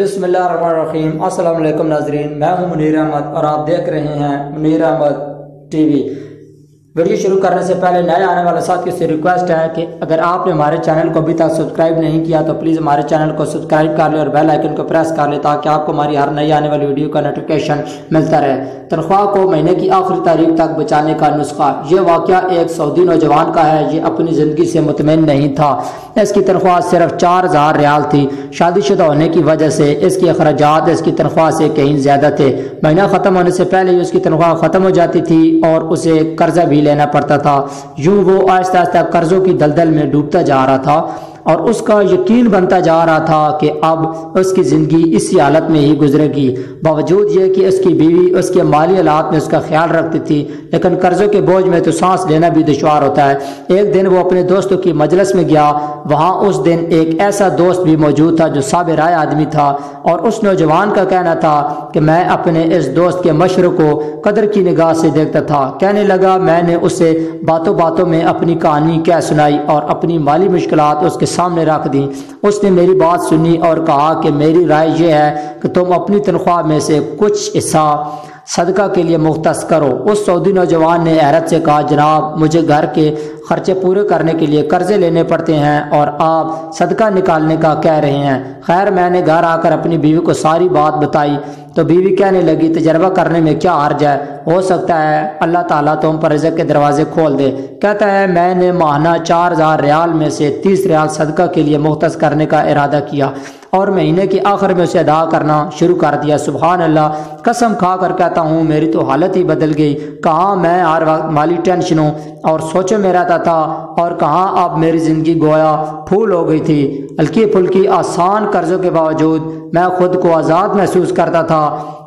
بسم اللہ الرحمن الرحیم۔ السلام علیکم ناظرین، میں ہوں منیر احمد اور آپ دیکھ رہے ہیں Munir Ahmed TV. Video شروع کرنے سے پہلے نئے آنے والے ساتھیوں سے ریکویسٹ ہے کہ اگر آپ نے ہمارے چینل کو ابھی تک سبسکرائب نہیں کیا تو پلیز ہمارے چینل کو سبسکرائب کر لیں اور بیل آئیکن کو پریس کر لیں تاکہ آپ کو ہماری ہر نئی آنے والی ویڈیو کا نوٹیفیکیشن ملتا رہے۔ تنخواہ کو مہینے کی آخری تاریخ تک بچانے کا نسخہ۔ یہ واقعہ ایک سعودی نوجوان کا ہے۔ یہ اپنی زندگی سے مطمئن نہیں تھا۔ اس کی تنخواہ صرف 4000 ریال تھی۔ شادی شدہ ہونے کی وجہ سے اس کی اخراجات اس کی تنخواہ سے کہیں زیادہ تھے۔ مہینہ ختم ہونے سے پہلے ہی اس کی تنخواہ ختم ہو جاتی تھی اور اسے قرضہ بھی لینا پڑتا تھا۔ یوں وہ آہستہ آہستہ قرضوں کی دلدل میں ڈوبتا جا رہا تھا اور اس کا یقین بنتا جا رہا تھا کہ اب اس کی زندگی اسی حالت میں ہی گزرے گی۔ باوجود یہ کہ اس کی بیوی اس کے مالی حالات میں اس کا خیال رکھتی تھی، لیکن قرضوں کے بوجھ میں تو سانس لینا بھی دشوار ہوتا ہے۔ ایک دن وہ اپنے دوستوں کی مجلس میں گیا۔ وہاں اس دن ایک ایسا دوست بھی موجود تھا جو صابر رائے آدمی تھا اور اس نوجوان کا کہنا تھا کہ میں اپنے اس دوست کے مشورے کو قدر کی نگاہ سے دیکھتا تھا۔ کہنے لگا، میں نے اسے باتوں باتوں میں اپنی کہانی کہہ سنائی اور اپنی مالی مشکلات اس کے سامنے رکھ دیں۔ اس نے میری بات سنی اور کہا کہ میری رائے یہ ہے کہ تم اپنی تنخواہ میں سے کچھ حصہ صدقہ کے لیے مختص کرو۔ اس سعودی نوجوان نے حیرت سے کہا، جناب مجھے گھر کے خرچے پورے کرنے کے لیے قرضے لینے پڑتے ہیں اور آپ صدقہ نکالنے کا کہہ رہے ہیں۔ خیر میں نے گھر آ کر اپنی بیوی کو ساری بات بتائی تو بیوی کہنے لگی، تجربہ کرنے میں کیا حرج ہے، ہو سکتا ہے اللہ تعالیٰ تم پر رزق کے دروازے کھول دے۔ کہتا ہے، میں نے ماہانہ 4000 ریال میں سے 30 ریال صدقہ کے لیے مختص کرنے کا ارادہ کیا اور مہینے کے آخر میں اسے ادا کرنا شروع کر دیا۔ سبحان اللہ، قسم کھا کر کہتا ہوں میری تو حالت ہی بدل گئی۔ کہاں میں ہر وقت مالی ٹینشنوں اور سوچوں میں رہتا تھا اور کہاں اب میری زندگی گویا پھول ہو گئی تھی۔ ہلکی پھلکی آسان قرضوں کے باوجود میں خود کو آزاد محسوس کرتا تھا۔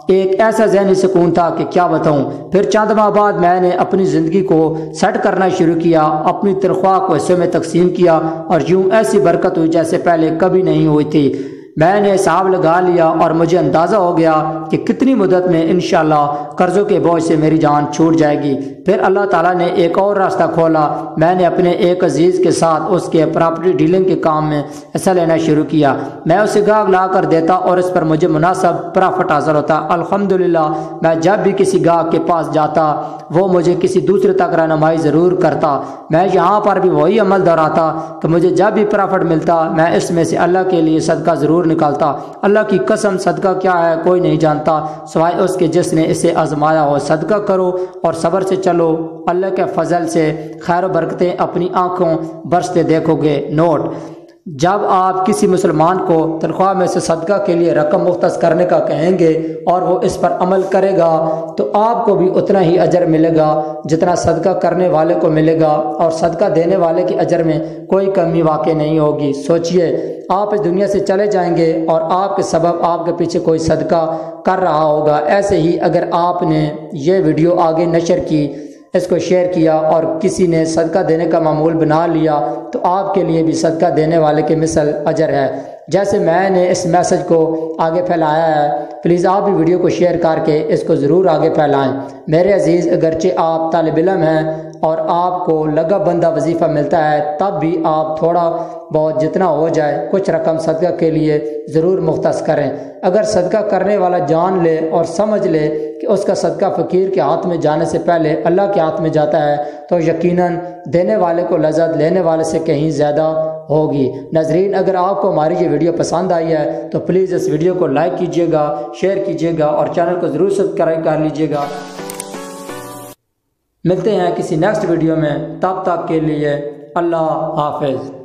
ایک ایسا ذہنی سکون تھا کہ کیا بتاؤں۔ پھر چند ماہ بعد میں نے اپنی زندگی کو سیٹ کرنا شروع کیا، اپنی تنخواہ کو حصوں میں تقسیم کیا اور یوں ایسی برکت ہوئی جیسے پہلے کبھی نہیں ہوئی تھی۔ میں نے حساب لگا لیا اور مجھے اندازہ ہو گیا کہ کتنی مدت میں انشاءاللہ قرضوں کے بوجھ سے میری جان چھوٹ جائے گی۔ پھر اللہ تعالیٰ نے ایک اور راستہ کھولا۔ میں نے اپنے ایک عزیز کے ساتھ اس کے پراپرٹی ڈیلنگ کے کام میں حصہ لینا شروع کیا۔ میں اسے گاہک لا کر دیتا اور اس پر مجھے مناسب پرافٹ حاصل ہوتا۔ الحمدللہ میں جب بھی کسی گاہک کے پاس جاتا وہ مجھے کسی دوسرے تک رہنمائی ضرور کرتا۔ میں یہاں پر بھی وہی عمل دہراتا کہ مجھے جب بھی پرافٹ ملتا میں اس میں سے اللہ کے لیے صدقہ ضرور نکالتا۔ اللہ کی قسم صدقہ کیا ہے کوئی نہیں جانتا سوائے اس کے جس نے اسے آزمایا ہو۔ صدقہ کرو اور صبر سے چلو، اللہ کے فضل سے خیر و برکتیں اپنی آنکھوں برستے دیکھو گے۔ نوٹ: جب آپ کسی مسلمان کو تنخواہ میں سے صدقہ کے لیے رقم مختص کرنے کا کہیں گے اور وہ اس پر عمل کرے گا تو آپ کو بھی اتنا ہی اجر ملے گا جتنا صدقہ کرنے والے کو ملے گا اور صدقہ دینے والے کے اجر میں کوئی کمی واقع نہیں ہوگی۔ سوچئے، آپ اس دنیا سے چلے جائیں گے اور آپ کے سبب آپ کے پیچھے کوئی صدقہ کر رہا ہوگا۔ ایسے ہی اگر آپ نے یہ ویڈیو آگے نشر کی، اس کو شیئر کیا اور کسی نے صدقہ دینے کا معمول بنا لیا تو آپ کے لیے بھی صدقہ دینے والے کے مثل اجر ہے۔ جیسے میں نے اس میسج کو آگے پھیلایا ہے، پلیز آپ بھی ویڈیو کو شیئر کر کے اس کو ضرور آگے پھیلائیں۔ میرے عزیز، اگرچہ آپ طالب علم ہیں اور آپ کو لگا بندہ وظیفہ ملتا ہے تب بھی آپ تھوڑا بہت جتنا ہو جائے کچھ رقم صدقہ کے لیے ضرور مختص کریں۔ اگر صدقہ کرنے والا جان لے اور سمجھ لے کہ اس کا صدقہ فقیر کے ہاتھ میں جانے سے پہلے اللہ کے ہاتھ میں جاتا ہے تو یقیناً دینے والے کو لذت لینے والے سے کہیں زیادہ ہوگی۔ ناظرین، اگر آپ کو ہماری یہ ویڈیو پسند آئی ہے تو پلیز اس ویڈیو کو لائک کیجیے گا، شیئر کیجیے گا اور چینل کو ضرور سبسکرائب کر لیجیے گا۔ ملتے ہیں کسی نیکسٹ ویڈیو میں، تب تک کے لیے اللہ حافظ۔